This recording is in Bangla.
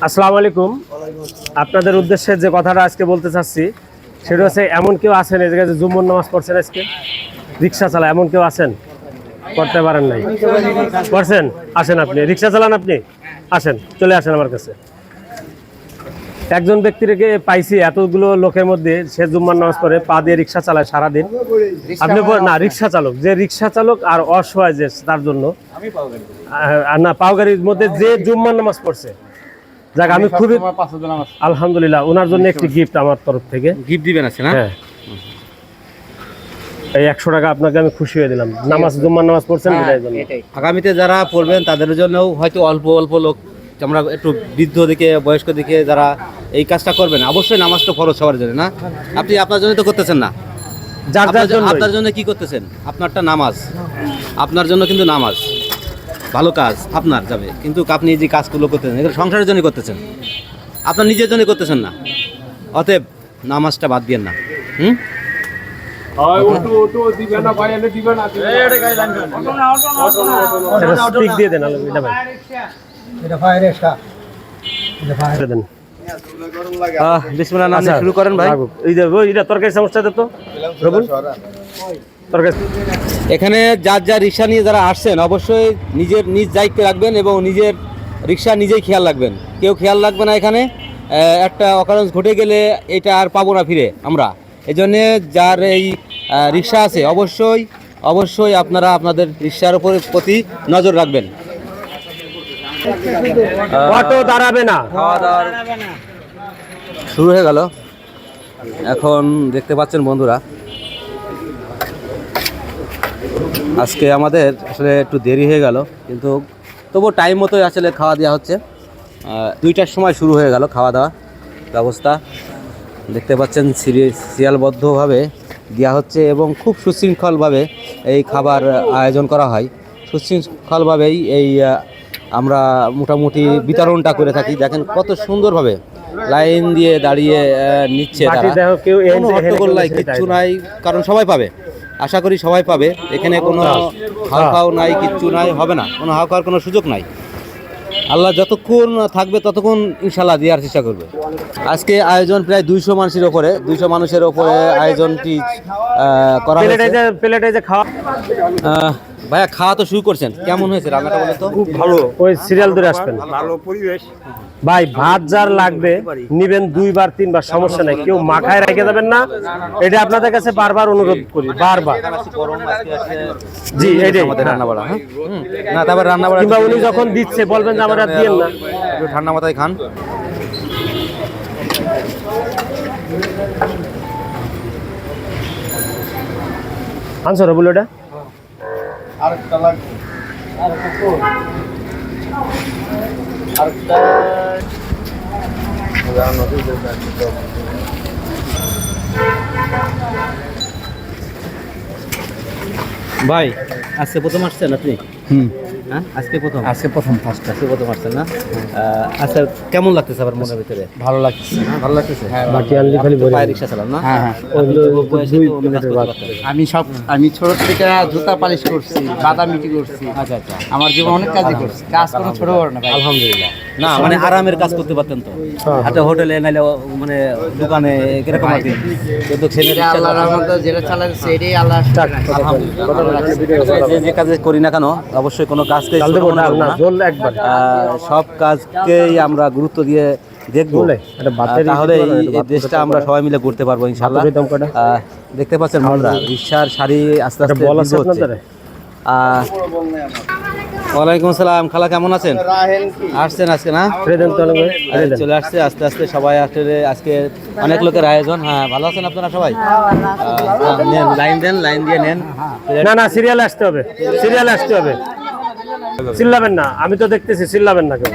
আসসালামু আলাইকুম। আপনাদের উদ্দেশ্যে যে কথাটা আজকে বলতে চাচ্ছি সেটা হচ্ছে, এমন কেউ আছেন এই জায়গায় জুম্মুর নামাজ পড়ছেন, আজকে রিক্সা চালায় এমন কেউ আছেন? করতে পারেন নাই, করছেন? আসেন, আপনি রিক্সা চালান, আপনি আসেন, চলে আসেন আমার কাছে। একজন ব্যক্তিকে পাইছি এতগুলো লোকের মধ্যে, সে জুম্মার নামাজ পড়ে, পা দিয়ে রিক্সা চালায় সারাদিন। আপনি না, রিক্সা চালক, যে রিক্সা চালক আর অসহায় যে, তার জন্য না, পাও গাড়ির মধ্যে যে জুম্মার নামাজ পড়ছে, যাক আমি খুবই আলহামদুলিল্লাহ, ওনার জন্য একটি গিফট আমার তরফ থেকে। গিফট দিবেন আছে না? হ্যাঁ, এই 100 টাকা আপনাকে আমি খুশি হয়ে দিলাম, নামাজ জুম্মার নামাজ পড়ছেন এটাই জন্য। আগামীতে যারা পড়বেন তাদের জন্যও হয়তো অল্প অল্প লোক, আমরা একটু বৃদ্ধ দিকে, বয়স্ক দিকে যারা এই কাজটা করবেন, অবশ্যই নামাজটা ফরজ সবার জন্য না। আপনি আপনার জন্য তো করতেছেন না, আপনার জন্য কি করতেছেন? আপনারটা নামাজ, আপনার জন্য কিন্তু নামাজ ভালো কাজ আপনার যাবে, কিন্তু আপনি যে কাজগুলো করতেছেন এগুলো সংসারের জন্য করতেছেন, আপনার নিজের জন্য করতেছেন না। অতএব নামাজটা বাদ দিয়েন না। শুরু করেন ভাই। তরকারি সমস্যা তো এখানে যার যা রিক্সা নিয়ে যারা আসছেন, অবশ্যই নিজের নিজ দায়িত্ব রাখবেন এবং নিজের রিক্সা নিজেই খেয়াল রাখবেন। কেউ খেয়াল রাখবে না। এখানে একটা অকারেন্স ঘটে গেলে এটা আর পাবো না ফিরে আমরা। এই জন্যে যার এই রিক্সা আছে, অবশ্যই আপনারা আপনাদের রিক্সার উপর প্রতি নজর রাখবেন। অটো দাঁড়াবে না, খাওয়া দাওয়া শুরু হয়ে গেল। এখন দেখতে পাচ্ছেন বন্ধুরা, আজকে আমাদের আসলে একটু দেরি হয়ে গেল, কিন্তু তবু টাইম মতোই আসলে খাওয়া দেওয়া হচ্ছে। 2টার সময় শুরু হয়ে গেল খাওয়া দাওয়া ব্যবস্থা। দেখতে পাচ্ছেন সিরিয়ালবদ্ধভাবে দেওয়া হচ্ছে এবং খুব সুশৃঙ্খলভাবে এই খাবার আয়োজন করা হয়। সুশৃঙ্খলভাবেই এই আমরা মোটামুটি বিতরণটা করে থাকি। দেখেন কত সুন্দরভাবে লাইন দিয়ে দাঁড়িয়ে নিচ্ছে, কোনো হট্টগোল কিচ্ছু নাই, কারণ সবাই পাবে, আশা করি সবাই পাবে। এখানে কোনো হাওয়াও নাই, কিচ্ছু নাই, হবে না, কোনো হাওয়া খাওয়ার কোনো সুযোগ নাই। আল্লাহ যতক্ষণ থাকবে ততক্ষণ ইনশাল্লাহ দেওয়ার চেষ্টা করবে। আজকে আয়োজন প্রায় 200 মানুষের ওপরে, 200 মানুষের ওপরে আয়োজনটি করা হয়েছে। ভাইয়া খাওয়া তো শুরু করছেন, কেমন হয়েছে রান্নাটা বলেন তো? খুব ভালো। ওই সিরিয়াল ধরে আসবেন, ভালো পরিবেশ ভাই। ভাত যার লাগবে নিবেন 2বার 3বার, সমস্যা নাই, কেউ মাখায় রেখে যাবেন না। এটা আপনাদের কাছে বারবার অনুরোধ করি, বারবার। জি, এইটাই আমাদের রান্না বাড়া। হ্যাঁ না, তারপর রান্না বাড়া কিংবা উনি যখন দিচ্ছে বলবেন যে আমার আর দিয়েন না, একটু ঠান্ডা মাথায় খান। আনসার বলো এটা আরেকটা লাগবে, আরেকটা ভাই। আজকে প্রথম আসছেন আপনি? হ্যাঁ, আজকে প্রথম ফার্স্ট আজকে প্রথম আসছেন না? আচ্ছা, কেমন লাগতেছে আবার মনের ভিতরে? ভালো লাগছে, ভালো লাগতেছে। বাকি আনলি খালি পায়ে রিক্সা চালান না? হ্যাঁ, আমি ছোট থেকে জুতা পালিশ করছি, বাদামিটি করছি। আচ্ছা আচ্ছা, আমার জীবন অনেক কাজই করছি, কাজ কোনো ছোট বড় না ভাই। আলহামদুলিল্লাহ। না মানে আরামের কাজ করতে পারতেন তো, একটা হোটেলে নাইলে মানে দোকানে এরকম আর কি, কিন্তু ছেলেটা আল্লাহর রহমতে যেটা চালাচ্ছে এটাই আল্লাহ। যে কাজে করি না কেন, অবশ্যই কোনো কাজকে সব কাজকেই আমরা গুরুত্ব দিয়ে দেখবো, তাহলে এই দেশটা আমরা সবাই মিলে করতে পারবো ইনশাআল্লাহ। দেখতে পাচ্ছেন বন্ধুরা, রিকশার সারি আস্তে আস্তে হচ্ছে। ওয়ালাইকুম আসসালাম, খালা কেমন আছেন? আসছেন আজকে না? চলে আসছে আস্তে আস্তে সবাই আসলে, আজকে অনেক লোকের আয়োজন। হ্যাঁ, ভালো আছেন আপনারা সবাই? লাইন দেন, লাইন দিয়ে নেন। না, সিরিয়ালে আসতে হবে, সিরিয়ালে আসতে হবে। চিল্লাবেন না, আমি তো দেখতেছি, চিল্লাবেন না কেউ।